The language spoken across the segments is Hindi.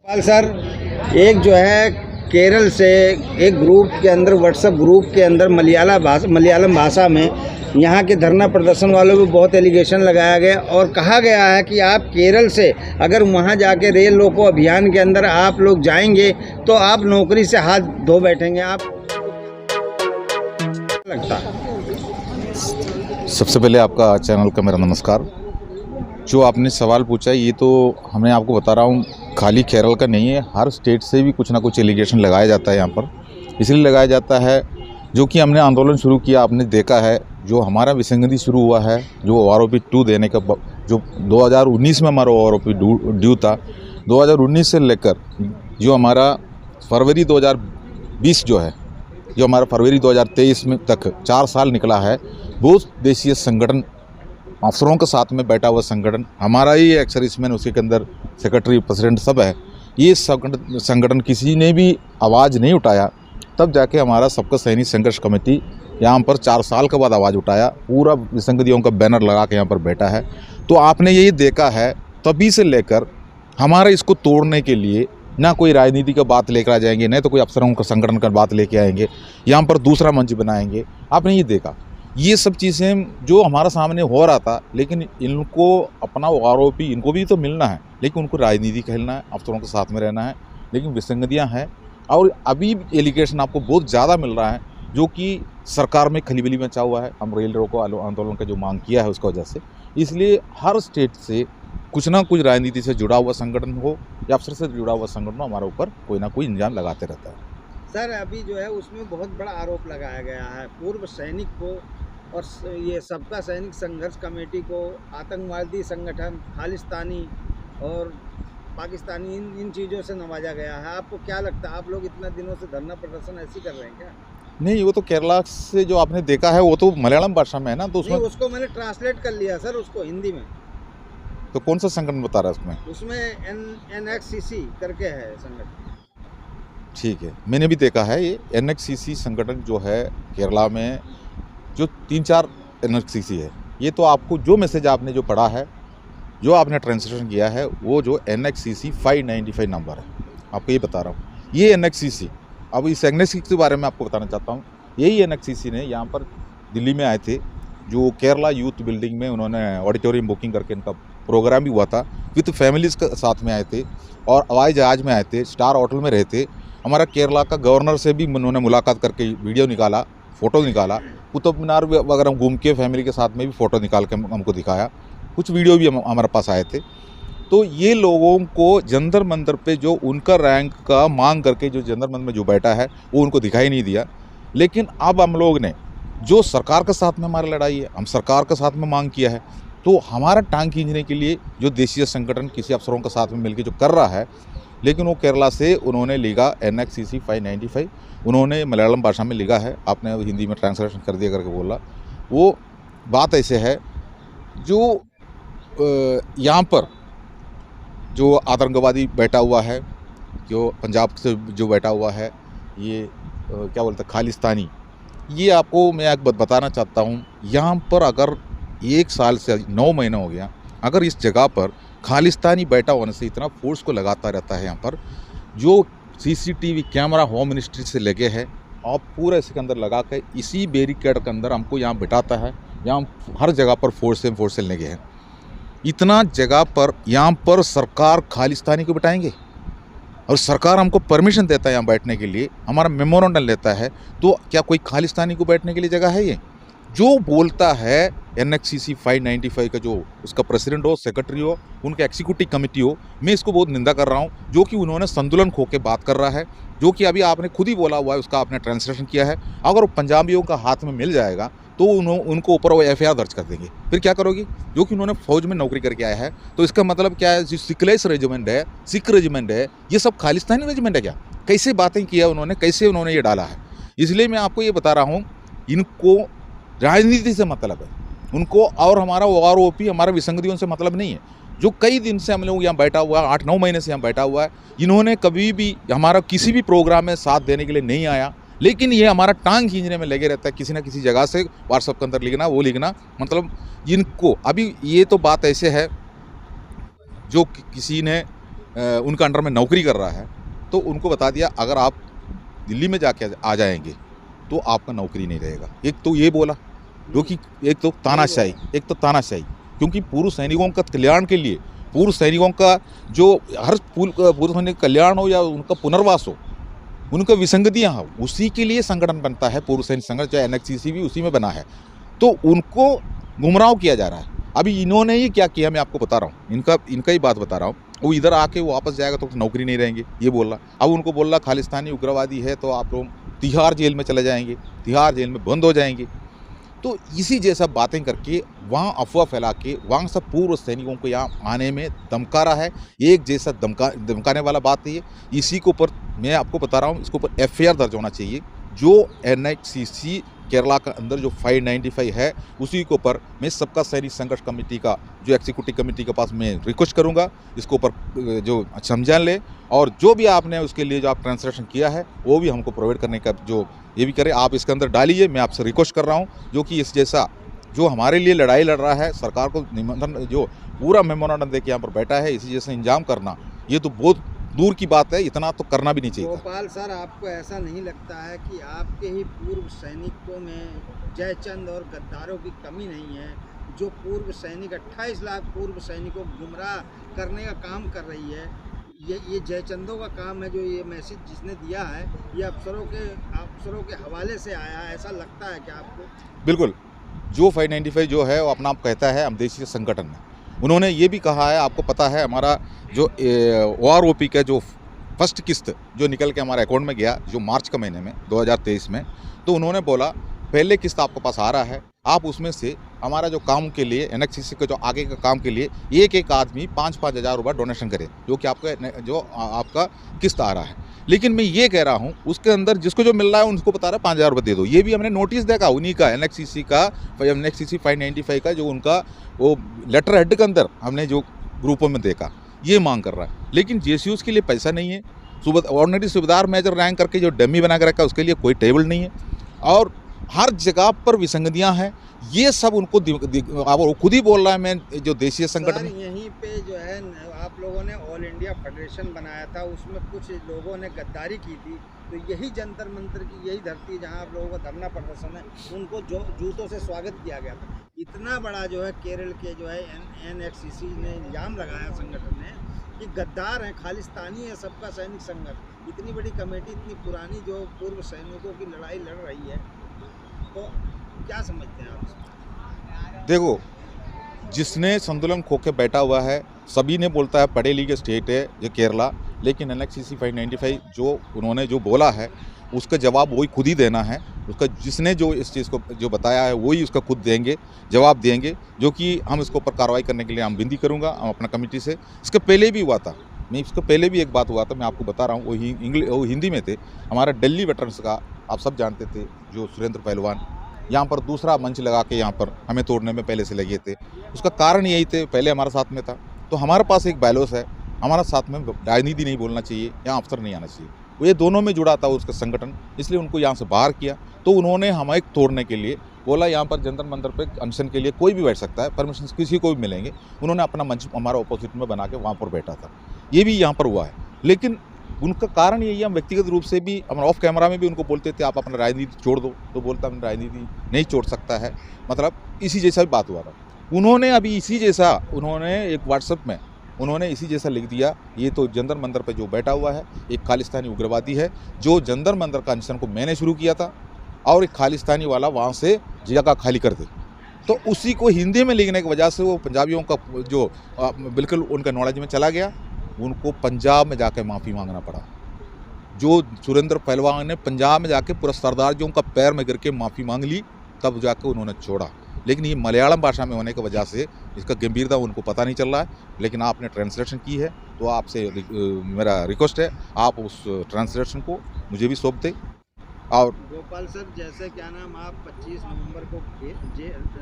पाल सर, एक जो है केरल से एक ग्रुप के अंदर, व्हाट्सएप ग्रुप के अंदर मलयालम भाषा में यहाँ के धरना प्रदर्शन वालों पे बहुत एलिगेशन लगाया गया और कहा गया है कि आप केरल से अगर वहाँ जाके रेल रोको अभियान के अंदर आप लोग जाएंगे तो आप नौकरी से हाथ धो बैठेंगे। आप लगता है? सबसे पहले आपका चैनल का मेरा नमस्कार। जो आपने सवाल पूछा है ये तो हमने आपको बता रहा हूँ, खाली केरल का नहीं है, हर स्टेट से भी कुछ ना कुछ एलिगेशन लगाया जाता है यहाँ पर। इसलिए लगाया जाता है जो कि हमने आंदोलन शुरू किया, आपने देखा है जो हमारा विसंगति शुरू हुआ है, जो OROP 2 देने का जो 2019 में हमारा OROP ड्यू था, 2019 से लेकर जो हमारा फरवरी 2020 जो है, जो हमारा फरवरी 2023 में तक 4 साल निकला है, वो देशीय संगठन अफसरों के साथ में बैठा हुआ संगठन, हमारा ही एक्स सर्विसमैन उसके अंदर सेक्रेटरी प्रेसिडेंट सब है, ये संगठन किसी ने भी आवाज़ नहीं उठाया। तब जाके हमारा सबका सैनिक संघर्ष कमेटी यहाँ पर 4 साल के बाद आवाज़ उठाया, पूरा विसंगतियों का बैनर लगा के यहाँ पर बैठा है। तो आपने यही देखा है, तभी से लेकर हमारा इसको तोड़ने के लिए ना कोई राजनीति का बात लेकर आ जाएंगे, नहीं तो कोई अफसरों का संगठन का बात लेके आएंगे, यहाँ पर दूसरा मंच बनाएंगे। आपने ये देखा, ये सब चीज़ें जो हमारा सामने हो रहा था, लेकिन इनको अपना OROP इनको भी तो मिलना है, लेकिन उनको राजनीति खेलना है, अफसरों के साथ में रहना है, लेकिन विसंगतियाँ हैं। और अभी एलिगेशन आपको बहुत ज़्यादा मिल रहा है जो कि सरकार में खलीबली मचा हुआ है। हम रेल रोको आंदोलन का जो मांग किया है उसका वजह से, इसलिए हर स्टेट से कुछ ना कुछ राजनीति से जुड़ा हुआ संगठन हो या अफसर से जुड़ा हुआ संगठन हो, हमारे ऊपर कोई ना कोई इंजाम लगाते रहता है। सर, अभी जो है उसमें बहुत बड़ा आरोप लगाया गया है पूर्व सैनिक को और ये सबका सैनिक संघर्ष कमेटी को आतंकवादी संगठन, खालिस्तानी और पाकिस्तानी इन चीज़ों से नवाजा गया है। आपको क्या लगता है, आप लोग इतना दिनों से धरना प्रदर्शन ऐसे कर रहे हैं क्या? नहीं, वो तो केरला से जो आपने देखा है वो तो मलयालम भाषा में है ना, तो उसमें उसको मैंने ट्रांसलेट कर लिया सर, उसको हिंदी में। तो कौन सा संगठन बता रहा है उसमें? उसमें NXCC करके है संगठन। ठीक है, मैंने भी देखा है ये NXCC संगठन जो है केरला में, जो 3-4 NXCC है। ये तो आपको जो मैसेज आपने जो पढ़ा है, जो आपने ट्रांसलेशन किया है, वो जो NXCC 595 नंबर है, आपको ये बता रहा हूँ। ये NXCC, अब इस NXCC के बारे में आपको बताना चाहता हूँ। यही NXCC ने यहाँ पर दिल्ली में आए थे, जो केरला यूथ बिल्डिंग में उन्होंने ऑडिटोरियम बुकिंग करके इनका प्रोग्राम भी हुआ था, विथ फैमिलीज़ के साथ में आए थे और हवाई जहाज़ में आए थे, स्टार होटल में रहे थे। हमारा केरला का गवर्नर से भी उन्होंने मुलाकात करके वीडियो निकाला, फ़ोटो निकाला, कुतुब मीनार वगैरह घूम के फैमिली के साथ में भी फ़ोटो निकाल के हमको दिखाया, कुछ वीडियो भी हमारे पास आए थे। तो ये लोगों को जंतर मंतर पे जो उनका रैंक का मांग करके जो जंतर मंतर में जो बैठा है वो उनको दिखाई नहीं दिया। लेकिन अब हम लोग ने जो सरकार के साथ में हमारी लड़ाई है, हम सरकार के साथ में मांग किया है, तो हमारा टांग खींचने के लिए जो देशीय संगठन किसी अफसरों के साथ में मिलकर जो कर रहा है, लेकिन वो केरला से उन्होंने लिखा NXCC 595, उन्होंने मलयालम भाषा में लिखा है, आपने हिंदी में ट्रांसलेशन कर दिया करके बोला। वो बात ऐसे है, जो यहाँ पर जो आतंकवादी बैठा हुआ है, जो पंजाब से जो बैठा हुआ है, ये क्या बोलते हैं खालिस्तानी, ये आपको मैं एक बात बताना चाहता हूँ। यहाँ पर अगर 1 साल से 9 महीना हो गया, अगर इस जगह पर खालिस्तानी बैठा होने से इतना फोर्स को लगाता रहता है, यहाँ पर जो CCTV कैमरा होम मिनिस्ट्री से लगे हैं और पूरा इसके अंदर लगा के इसी बैरिकेड के अंदर हमको यहाँ बिठाता है, यहाँ हर जगह पर फोर्स लगे हैं। इतना जगह पर यहाँ पर सरकार खालिस्तानी को बिठाएंगे और सरकार हमको परमिशन देता है यहाँ बैठने के लिए, हमारा मेमोरेंडम लेता है, तो क्या कोई खालिस्तानी को बैठने के लिए जगह है? ये जो बोलता है NXCC 595 का जो उसका प्रेसिडेंट हो, सेक्रेटरी हो, उनका एग्जीक्यूटिव कमेटी हो, मैं इसको बहुत निंदा कर रहा हूँ, जो कि उन्होंने संतुलन खो के बात कर रहा है, जो कि अभी आपने खुद ही बोला हुआ है, उसका आपने ट्रांसलेशन किया है। अगर पंजाबियों का हाथ में मिल जाएगा तो उनको ऊपर वो FIR दर्ज कर देंगे, फिर क्या करोगी? जो कि उन्होंने फौज में नौकरी करके आया है, तो इसका मतलब क्या है? जो सिखलेस रेजिमेंट है, सिख रेजिमेंट है, ये सब खालिस्तानी रेजिमेंट है क्या? कैसे बातें किया उन्होंने, कैसे उन्होंने ये डाला है? इसलिए मैं आपको ये बता रहा हूँ, इनको राजनीति से मतलब है उनको, और हमारा OROP हमारा विसंगतियों से मतलब नहीं है। जो कई दिन से हम लोग यहाँ बैठा हुआ है, 8-9 महीने से यहाँ बैठा हुआ है, इन्होंने कभी भी हमारा किसी भी प्रोग्राम में साथ देने के लिए नहीं आया, लेकिन ये हमारा टांग खींचने में लगे रहता है, किसी ना किसी जगह से व्हाट्सएप के अंदर लिखना, वो लिखना, मतलब इनको अभी ये तो बात ऐसे है, जो किसी ने उनका अंडर में नौकरी कर रहा है, तो उनको बता दिया अगर आप दिल्ली में जाके आ जाएंगे तो आपका नौकरी नहीं रहेगा। एक तो ये बोला, जो कि एक तो तानाशाही, क्योंकि पूर्व सैनिकों का कल्याण के लिए, पूर्व सैनिकों का जो हर पूर्व सैनिक कल्याण हो या उनका पुनर्वास हो, उनका विसंगतियाँ हो, उसी के लिए संगठन बनता है। पूर्व सैनिक संगठन चाहे एनएचसीसी भी उसी में बना है, तो उनको गुमराह किया जा रहा है। अभी इन्होंने ही क्या किया मैं आपको बता रहा हूँ, इनका ही बात बता रहा हूँ। वो इधर आके वो वापस जाएगा तो नौकरी नहीं रहेंगे, ये बोल रहा। अब उनको बोल रहा खालिस्तानी उग्रवादी है तो आप लोग तिहाड़ जेल में चले जाएंगे, तिहाड़ जेल में बंद हो जाएंगे। तो इसी जैसा बातें करके वहाँ अफवाह फैला के वहाँ सब पूर्व सैनिकों को यहाँ आने में धमका रहा है। एक जैसा धमकाने वाला बात है ये। इसी के ऊपर मैं आपको बता रहा हूँ, इसके ऊपर एफआईआर दर्ज होना चाहिए। जो एनएचसीसी केरला का अंदर जो 595 है, उसी के ऊपर मैं सबका सैनिक संघर्ष कमेटी का जो एग्जीक्यूटिव कमेटी के पास मैं रिक्वेस्ट करूंगा, इसके ऊपर जो समझा ले, और जो भी आपने उसके लिए जो आप ट्रांसलेशन किया है वो भी हमको प्रोवाइड करने का जो ये भी करें, आप इसके अंदर डालिए। मैं आपसे रिक्वेस्ट कर रहा हूँ, जो कि इस जैसा जो हमारे लिए लड़ाई लड़ रहा है, सरकार को निमंत्रण जो पूरा मेमोरेंडम दे के यहाँ पर बैठा है, इसी जैसे इंजाम करना ये तो बहुत दूर की बात है, इतना तो करना भी नहीं चाहिए। गोपाल सर, आपको ऐसा नहीं लगता है कि आपके ही पूर्व सैनिकों में जयचंद और गद्दारों की कमी नहीं है? जो पूर्व सैनिक 28 लाख पूर्व सैनिकों को गुमराह करने का काम कर रही है, ये जयचंदों का काम है। जो ये मैसेज जिसने दिया है ये अफसरों के हवाले से आया है, ऐसा लगता है क्या आपको? बिल्कुल। जो 595 जो है वो अपना आप कहता है हम देशी संगठन है। उन्होंने ये भी कहा है, आपको पता है हमारा जो OROP का जो फर्स्ट किस्त जो निकल के हमारे अकाउंट में गया जो मार्च का महीने में 2023 में, तो उन्होंने बोला पहले किस्त आपके पास आ रहा है, आप उसमें से हमारा जो काम के लिए एनएचसीसी का जो आगे का काम के लिए एक आदमी 5-5 हज़ार रुपये डोनेशन करे, जो कि आपका किस्त आ रहा है। लेकिन मैं ये कह रहा हूँ उसके अंदर जिसको जो मिल रहा है उनको बता रहा है 5,000 रुपये दे दो। ये भी हमने नोटिस देखा उन्हीं का एनएचसीसी 595 का जो उनका वो लेटर हेड के अंदर हमने जो ग्रुपों में देखा, ये मांग कर रहा है। लेकिन जेसीयूज के लिए पैसा नहीं है। ऑर्डिनरी सूबेदार मेजर रैंक करके जो डमी बना कर रखा है उसके लिए कोई टेबल नहीं है, और हर जगह पर विसंगतियां हैं। ये सब उनको वो खुद ही बोल रहा है मैं जो देशीय संगठन। यहीं पे जो है आप लोगों ने ऑल इंडिया फेडरेशन बनाया था, उसमें कुछ लोगों ने गद्दारी की थी, तो यही जंतर मंतर की यही धरती जहां आप लोगों का धरना प्रदर्शन है, उनको जो जूतों से स्वागत किया गया था। इतना बड़ा जो है केरल के जो है एनएचसीसी ने इल्ज़ाम लगाया संगठन ने कि गद्दार हैं, खालिस्तानी है सबका सैनिक संगठन। इतनी बड़ी कमेटी, इतनी पुरानी जो पूर्व सैनिकों की लड़ाई लड़ रही है, तो क्या समझते हैं आप? देखो, जिसने संतुलन खो के बैठा हुआ है, सभी ने बोलता है पढ़े लिखे स्टेट है ये केरला, लेकिन एनएचसीसी 595 जो उन्होंने जो बोला है उसका जवाब वही खुद ही देना है। उसका जिसने जो इस चीज़ को जो बताया है वही उसका खुद देंगे, जवाब देंगे, जो कि हम इसके ऊपर कार्रवाई करने के लिए हम विनती करूँगा हम अपना कमेटी से। इसके पहले भी हुआ था, इसको पहले भी एक बात हुआ था, मैं आपको बता रहा हूँ, वो हिंदी में थे। हमारा दिल्ली वेटरन्स का आप सब जानते थे जो सुरेंद्र पहलवान यहाँ पर दूसरा मंच लगा के यहाँ पर हमें तोड़ने में पहले से लगे थे। उसका कारण यही थे, पहले हमारे साथ में था, तो हमारे पास एक बैलोस है, हमारा साथ में राजनीति नहीं बोलना चाहिए, यहाँ अफसर नहीं आना चाहिए। वो ये दोनों में जुड़ा था उसका संगठन, इसलिए उनको यहाँ से बाहर किया। तो उन्होंने हमें तोड़ने के लिए बोला यहाँ पर जंतर मंतर पे अनशन के लिए कोई भी बैठ सकता है, परमिशन किसी को भी मिलेंगे। उन्होंने अपना मंच हमारा ऑपोजिट में बना के वहाँ पर बैठा था। ये भी यहाँ पर हुआ है, लेकिन उनका कारण यही है, हम व्यक्तिगत रूप से भी हम ऑफ कैमरा में भी उनको बोलते थे आप अपना राजनीति छोड़ दो, तो बोलता हम राजनीति नहीं छोड़ सकता है, मतलब इसी जैसा भी बात हुआ था। उन्होंने अभी इसी जैसा उन्होंने एक व्हाट्सएप में उन्होंने इसी जैसा लिख दिया, ये तो जंतर मंतर पे जो बैठा हुआ है एक खालिस्तानी उग्रवादी है, जो जंतर मंतर का अनशन को मैंने शुरू किया था और एक खालिस्तानी वाला वहाँ से जगह खाली कर दे। तो उसी को हिंदी में लिखने की वजह से वो पंजाबियों का जो बिल्कुल उनका नॉलेज में चला गया, उनको पंजाब में जाकर माफ़ी मांगना पड़ा। जो सुरेंद्र पहलवान ने पंजाब में जाके पूरा सरदारजियों का पैर में गिर के माफ़ी मांग ली, तब जाकर उन्होंने छोड़ा। लेकिन ये मलयालम भाषा में होने की वजह से इसका गंभीरता उनको पता नहीं चल रहा है। लेकिन आपने ट्रांसलेशन की है तो आपसे मेरा रिक्वेस्ट है आप उस ट्रांसलेशन को मुझे भी सौंप दें। और गोपाल सर, जैसे क्या नाम आप 25 नवंबर को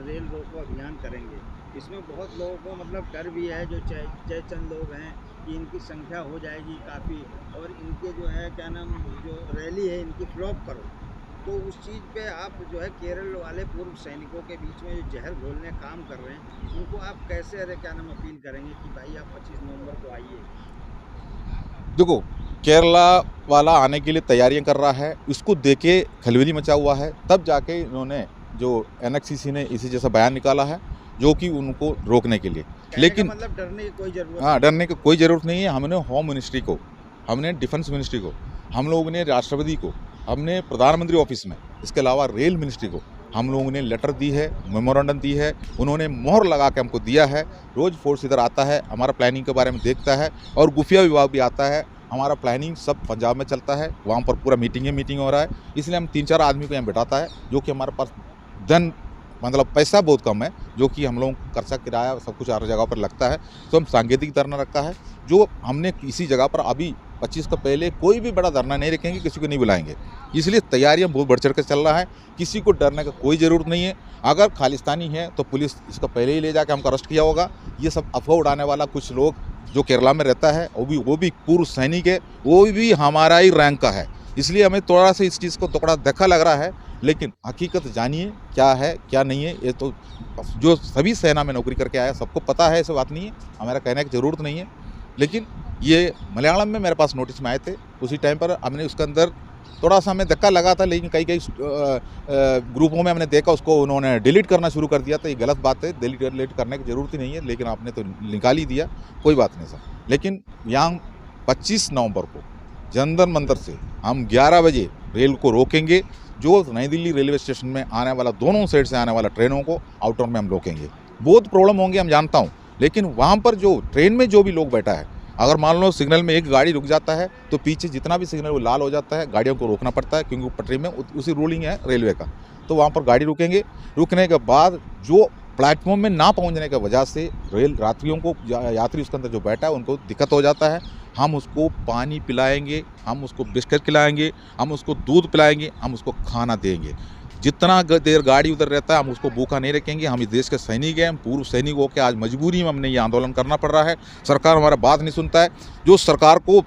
रेल रोको अभियान करेंगे, इसमें बहुत लोगों को मतलब डर भी है, जो जयचंद लोग हैं कि इनकी संख्या हो जाएगी काफ़ी, और इनके जो है क्या नाम जो रैली है इनकी फ्लॉप करो, तो उस चीज़ पे आप जो है केरल वाले पूर्व सैनिकों के बीच में जो जहर घोलने काम कर रहे हैं, उनको आप कैसे क्या नाम अपील करेंगे कि भाई आप 25 नवंबर को आइए? देखो, केरला वाला आने के लिए तैयारियां कर रहा है, इसको देख के खलबली मचा हुआ है, तब जाके इन्होंने जो एनएचसीसी ने इसी जैसा बयान निकाला है, जो कि उनको रोकने के लिए। लेकिन मतलब डरने की कोई जरूरत हाँ, डरने की कोई ज़रूरत नहीं है। हमने होम मिनिस्ट्री को, हमने डिफेंस मिनिस्ट्री को, हम लोगों ने राष्ट्रपति को, हमने प्रधानमंत्री ऑफिस में, इसके अलावा रेल मिनिस्ट्री को हम लोगों ने लेटर दी है, मेमोरेंडम दी है, उन्होंने मोहर लगा के हमको दिया है। रोज़ फोर्स इधर आता है, हमारा प्लानिंग के बारे में देखता है, और खुफिया विभाग भी आता है। हमारा प्लानिंग सब पंजाब में चलता है, वहाँ पर पूरा मीटिंग हो रहा है। इसलिए हम 3-4 आदमी को यहाँ बिठाता है, जो कि हमारे पास धन मतलब पैसा बहुत कम है, जो कि हम लोगों को खर्चा किराया सब कुछ हर जगह पर लगता है। तो हम सांकेतिक धरना रखा है, जो हमने किसी जगह पर अभी 25 का पहले कोई भी बड़ा धरना नहीं रखेंगे, किसी को नहीं बुलाएंगे। इसलिए तैयारियां बहुत बढ़ चढ़ कर चल रहा है, किसी को डरने का कोई ज़रूरत नहीं है। अगर खालिस्तानी है तो पुलिस इसका पहले ही ले जाकर हमको अरेस्ट किया होगा। ये सब अफवाह उड़ाने वाला कुछ लोग जो केरला में रहता है, वो भी पूर्व सैनिक है, वो भी हमारा ही रैंक का है। इसलिए हमें थोड़ा सा इस चीज़ को थोड़ा धक्का लग रहा है, लेकिन हकीकत जानिए क्या है क्या नहीं है। ये तो जो सभी सेना में नौकरी करके आया सबको पता है, ऐसी बात नहीं है, हमारा कहने की ज़रूरत नहीं है। लेकिन ये मलयालम में मेरे पास नोटिस में आए थे, उसी टाइम पर हमने उसके अंदर थोड़ा सा हमें धक्का लगा था, लेकिन कई ग्रुपों में हमने देखा उसको उन्होंने डिलीट करना शुरू कर दिया था। ये गलत बात है, डिलीट करने की ज़रूरत ही नहीं है, लेकिन आपने तो निकाल ही दिया, कोई बात नहीं सर। लेकिन यहाँ 25 नवंबर को जंतर मंतर से हम 11 बजे रेल को रोकेंगे। जो नई दिल्ली रेलवे स्टेशन में आने वाला, दोनों साइड से आने वाला ट्रेनों को आउटर में हम रोकेंगे। बहुत प्रॉब्लम होंगे, हम जानता हूँ, लेकिन वहाँ पर जो ट्रेन में जो भी लोग बैठा है, अगर मान लो सिग्नल में एक गाड़ी रुक जाता है तो पीछे जितना भी सिग्नल वो लाल हो जाता है, गाड़ियों को रोकना पड़ता है, क्योंकि पटरी में उसी रूलिंग है रेलवे का। तो वहाँ पर गाड़ी रुकेंगे, रुकने के बाद जो प्लेटफॉर्म में ना पहुँचने की वजह से रेल यात्रियों को, यात्री उसके अंदर जो बैठा है उनको दिक्कत हो जाता है, हम उसको पानी पिलाएंगे, हम उसको बिस्किट खिलाएंगे, हम उसको दूध पिलाएंगे, हम उसको खाना देंगे। जितना देर गाड़ी उधर रहता है हम उसको भूखा नहीं रखेंगे। हम इस देश के सैनिक हैं, हम पूर्व सैनिक होकर आज मजबूरी में हमने ये आंदोलन करना पड़ रहा है। सरकार हमारा बात नहीं सुनता है। जो सरकार को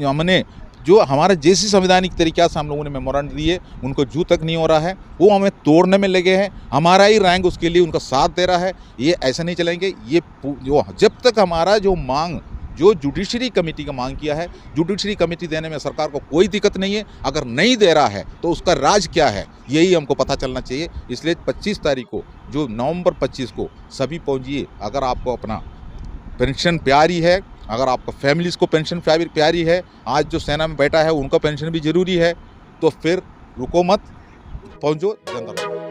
हमने जो हमारे जैसी संवैधानिक तरीक़ा से हम लोगों ने मेमोरेंडम दिए, उनको जू तक नहीं हो रहा है, वो हमें तोड़ने में लगे हैं। हमारा ही रैंक उसके लिए उनका साथ दे रहा है। ये ऐसा नहीं चलेंगे। ये जो जब तक हमारा जो मांग, जो जुडिशरी कमेटी का मांग किया है, जुडिशरी कमेटी देने में सरकार को कोई दिक्कत नहीं है। अगर नहीं दे रहा है तो उसका राज क्या है, यही हमको पता चलना चाहिए। इसलिए 25 तारीख को, जो नवंबर 25 को सभी पहुंचिए। अगर आपको अपना पेंशन प्यारी है, अगर आपका फैमिलीज़ को पेंशन प्यारी है, आज जो सेना में बैठा है उनका पेंशन भी ज़रूरी है, तो फिर रुको मत, पहुँचो जनता।